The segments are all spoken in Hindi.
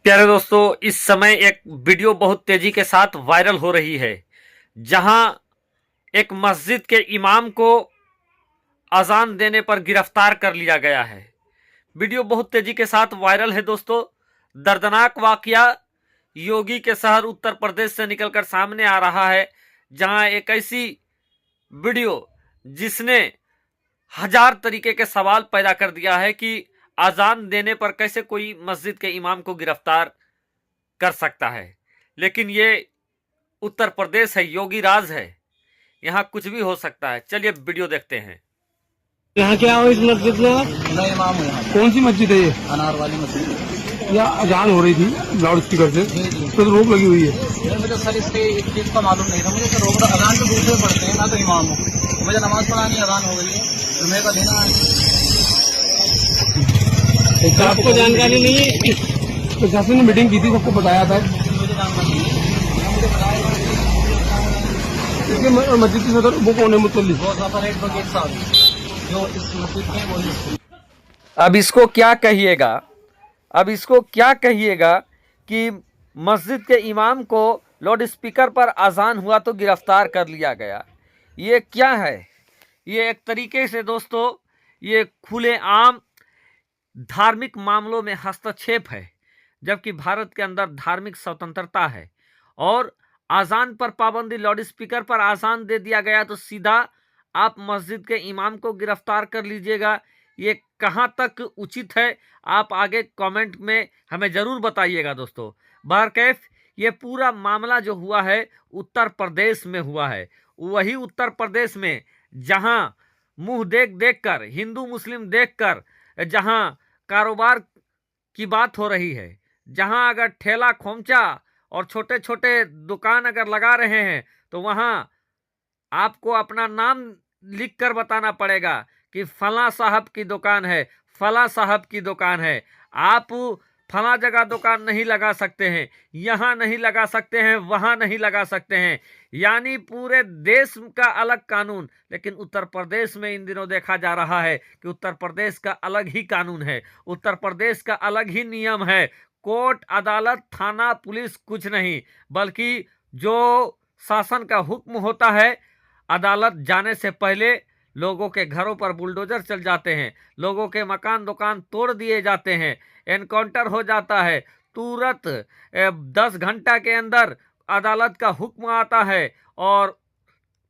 प्यारे दोस्तों, इस समय एक वीडियो बहुत तेजी के साथ वायरल हो रही है, जहां एक मस्जिद के इमाम को अजान देने पर गिरफ्तार कर लिया गया है। वीडियो बहुत तेजी के साथ वायरल है दोस्तों। दर्दनाक वाकया योगी के शहर उत्तर प्रदेश से निकलकर सामने आ रहा है, जहां एक ऐसी वीडियो जिसने हजार तरीके के सवाल पैदा कर दिया है कि अजान देने पर कैसे कोई मस्जिद के इमाम को गिरफ्तार कर सकता है। लेकिन ये उत्तर प्रदेश है, योगी राज है, यहाँ कुछ भी हो सकता है। चलिए वीडियो देखते हैं। यहाँ क्या हो इस मस्जिद में आप? मैं इमाम हूँ यहाँ पे। कौन सी मस्जिद है ये? अनार वाली मस्जिद। या अजान हो रही थी लाउड स्पीकर से, जी जी। तो रोक लगी हुई है। यार मुझे सर इसके इस चीज़ का मालूम नहीं था। मुझे तो रोक अजान तो दूसरे पढ़ते हैं, मैं तो इमाम हूँ। मुझे नमाज पढ़ानी अजान हो गई है, जुम्मे का दिन है। तो आपको जानकारी नहीं है? प्रशासन ने मीटिंग की थी, सबको बताया था। मुझे जानकारी नहीं है। मुझे बताया इसके मस्जिद की सदर वो कौन है मुतल्लिक? वो सफर एक बगीच साहब जो इस मस्जिद में वही। अब इसको क्या कहिएगा, अब इसको क्या कहिएगा कि मस्जिद के इमाम को लाउड स्पीकर पर अजान हुआ तो गिरफ्तार कर लिया गया। ये क्या है? ये एक तरीके से दोस्तों ये खुलेआम धार्मिक मामलों में हस्तक्षेप है, जबकि भारत के अंदर धार्मिक स्वतंत्रता है। और आज़ान पर पाबंदी, लाउड स्पीकर पर आज़ान दे दिया गया तो सीधा आप मस्जिद के इमाम को गिरफ्तार कर लीजिएगा। ये कहाँ तक उचित है, आप आगे कमेंट में हमें ज़रूर बताइएगा दोस्तों। बहरकैफ ये पूरा मामला जो हुआ है उत्तर प्रदेश में हुआ है। वही उत्तर प्रदेश में जहाँ मुंह देख देख कर, हिंदू मुस्लिम देखकर जहाँ कारोबार की बात हो रही है, जहां अगर ठेला खोमचा और छोटे छोटे दुकान अगर लगा रहे हैं तो वहां आपको अपना नाम लिख कर बताना पड़ेगा कि फला साहब की दुकान है, फला साहब की दुकान है। आप फला जगह दुकान नहीं लगा सकते हैं, यहाँ नहीं लगा सकते हैं, वहाँ नहीं लगा सकते हैं। यानी पूरे देश का अलग कानून, लेकिन उत्तर प्रदेश में इन दिनों देखा जा रहा है कि उत्तर प्रदेश का अलग ही कानून है, उत्तर प्रदेश का अलग ही नियम है। कोर्ट, अदालत, थाना, पुलिस कुछ नहीं, बल्कि जो शासन का हुक्म होता है, अदालत जाने से पहले लोगों के घरों पर बुलडोजर चल जाते हैं, लोगों के मकान दुकान तोड़ दिए जाते हैं, एनकाउंटर हो जाता है। तुरंत 10 घंटा के अंदर अदालत का हुक्म आता है और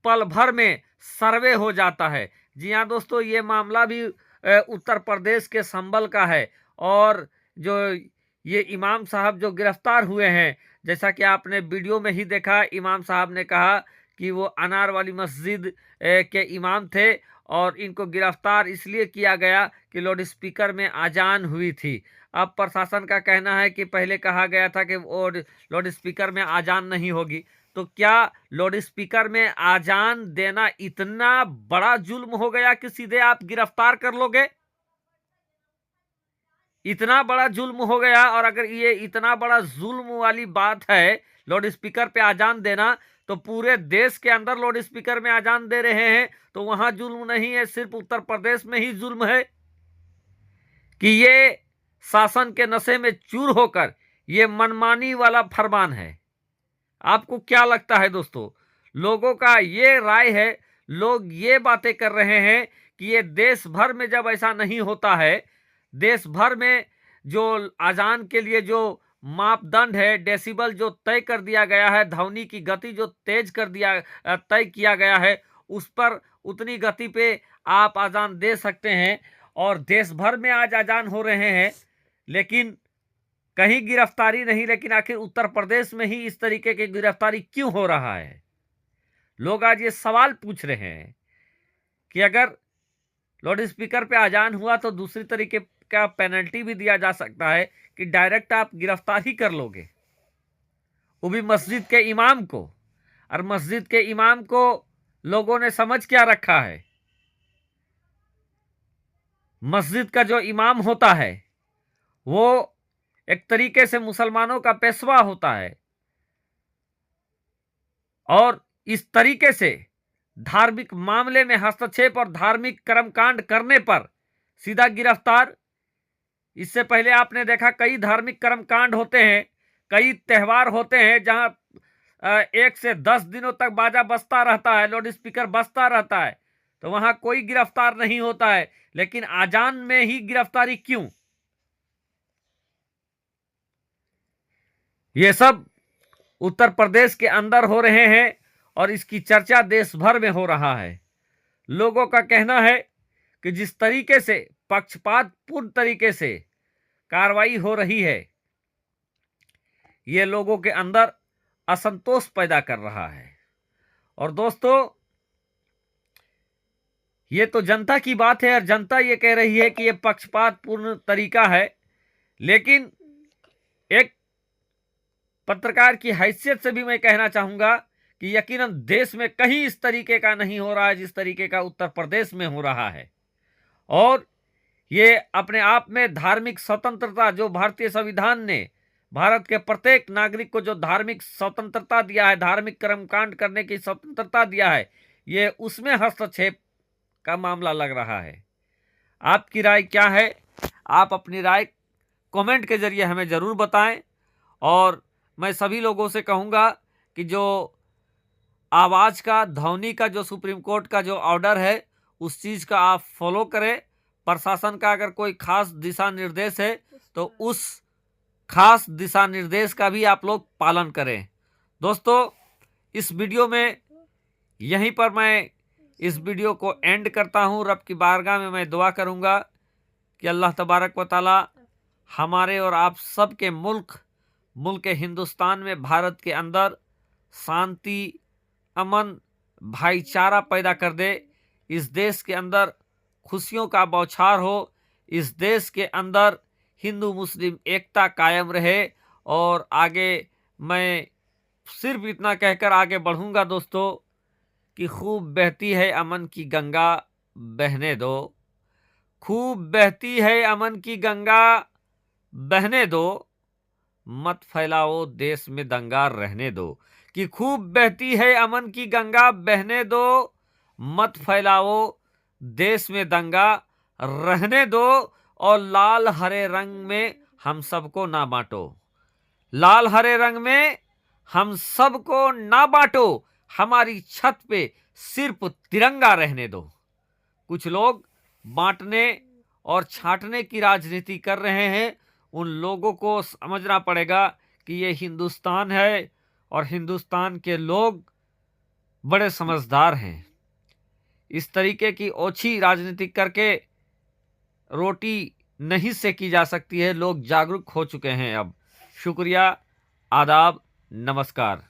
पल भर में सर्वे हो जाता है। जी हाँ दोस्तों, ये मामला भी उत्तर प्रदेश के संभल का है। और जो ये इमाम साहब जो गिरफ्तार हुए हैं, जैसा कि आपने वीडियो में ही देखा, इमाम साहब ने कहा कि वो अनार वाली मस्जिद के इमाम थे और इनको गिरफ्तार इसलिए किया गया कि लाउड स्पीकर में अजान हुई थी। अब प्रशासन का कहना है कि पहले कहा गया था कि वो लाउड स्पीकर में अजान नहीं होगी। तो क्या लाउड स्पीकर में अजान देना इतना बड़ा जुल्म हो गया कि सीधे आप गिरफ्तार कर लोगे? इतना बड़ा जुल्म हो गया। और अगर ये इतना बड़ा जुल्म वाली बात है लाउड स्पीकर पे अजान देना, तो पूरे देश के अंदर लाउड स्पीकर में अजान दे रहे हैं तो वहां जुल्म नहीं है, सिर्फ उत्तर प्रदेश में ही जुल्म है कि ये शासन के नशे में चूर होकर ये मनमानी वाला फरमान है। आपको क्या लगता है दोस्तों? लोगों का ये राय है, लोग ये बातें कर रहे हैं कि ये देश भर में जब ऐसा नहीं होता है, देश भर में जो अजान के लिए जो मापदंड है, डेसिबल जो तय कर दिया गया है, ध्वनि की गति जो तेज कर दिया तय किया गया है, उस पर उतनी गति पे आप अजान दे सकते हैं। और देश भर में आज अजान हो रहे हैं, लेकिन कहीं गिरफ्तारी नहीं। लेकिन आखिर उत्तर प्रदेश में ही इस तरीके की गिरफ्तारी क्यों हो रहा है? लोग आज ये सवाल पूछ रहे हैं कि अगर लाउड स्पीकर पे अजान हुआ तो दूसरी तरीके का पेनल्टी भी दिया जा सकता है कि डायरेक्ट आप गिरफ्तार ही कर लोगे, वो भी मस्जिद के इमाम को। और मस्जिद के इमाम को लोगों ने समझ क्या रखा है? मस्जिद का जो इमाम होता है वो एक तरीके से मुसलमानों का पेशवा होता है, और इस तरीके से धार्मिक मामले में हस्तक्षेप और धार्मिक कर्मकांड करने पर सीधा गिरफ्तार इससे पहले आपने देखा कई धार्मिक कर्मकांड होते हैं, कई त्यौहार होते हैं जहां 1 से 10 दिनों तक बाजा बजता रहता है, लाउड स्पीकर बजता रहता है, तो वहां कोई गिरफ्तार नहीं होता है। लेकिन अजान में ही गिरफ्तारी क्यों? ये सब उत्तर प्रदेश के अंदर हो रहे हैं और इसकी चर्चा देश भर में हो रहा है। लोगों का कहना है कि जिस तरीके से पक्षपातपूर्ण तरीके से कार्रवाई हो रही है, ये लोगों के अंदर असंतोष पैदा कर रहा है। और दोस्तों, ये तो जनता की बात है और जनता ये कह रही है कि ये पक्षपातपूर्ण तरीका है, लेकिन एक पत्रकार की हैसियत से भी मैं कहना चाहूंगा कि यकीनन देश में कहीं इस तरीके का नहीं हो रहा है जिस तरीके का उत्तर प्रदेश में हो रहा है। और ये अपने आप में धार्मिक स्वतंत्रता, जो भारतीय संविधान ने भारत के प्रत्येक नागरिक को जो धार्मिक स्वतंत्रता दिया है, धार्मिक कर्मकांड करने की स्वतंत्रता दिया है, ये उसमें हस्तक्षेप का मामला लग रहा है। आपकी राय क्या है? आप अपनी राय कमेंट के जरिए हमें जरूर बताएं। और मैं सभी लोगों से कहूंगा कि जो आवाज़ का, ध्वनि का जो सुप्रीम कोर्ट का जो ऑर्डर है, उस चीज़ का आप फॉलो करें। प्रशासन का अगर कोई खास दिशा निर्देश है तो उस खास दिशा निर्देश का भी आप लोग पालन करें। दोस्तों, इस वीडियो में यहीं पर मैं इस वीडियो को एंड करता हूं। रब की बारगाह में मैं दुआ करूंगा कि अल्लाह तबारक व तआला हमारे और आप सब के मुल्क हिंदुस्तान में, भारत के अंदर शांति, अमन, भाईचारा पैदा कर दे। इस देश के अंदर खुशियों का बौछार हो, इस देश के अंदर हिंदू मुस्लिम एकता कायम रहे। और आगे मैं सिर्फ इतना कहकर आगे बढ़ूंगा दोस्तों कि खूब बहती है अमन की गंगा, बहने दो। खूब बहती है अमन की गंगा, बहने दो। मत फैलाओ देश में दंगा, रहने दो। कि खूब बहती है अमन की गंगा, बहने दो। मत फैलाओ देश में दंगा, रहने दो। और लाल हरे रंग में हम सबको ना बांटो। लाल हरे रंग में हम सबको ना बांटो। हमारी छत पे सिर्फ तिरंगा रहने दो। कुछ लोग बांटने और छांटने की राजनीति कर रहे हैं। उन लोगों को समझना पड़ेगा कि ये हिंदुस्तान है और हिंदुस्तान के लोग बड़े समझदार हैं। इस तरीके की ओछी राजनीति करके रोटी नहीं सेकी जा सकती है। लोग जागरूक हो चुके हैं अब। शुक्रिया, आदाब, नमस्कार।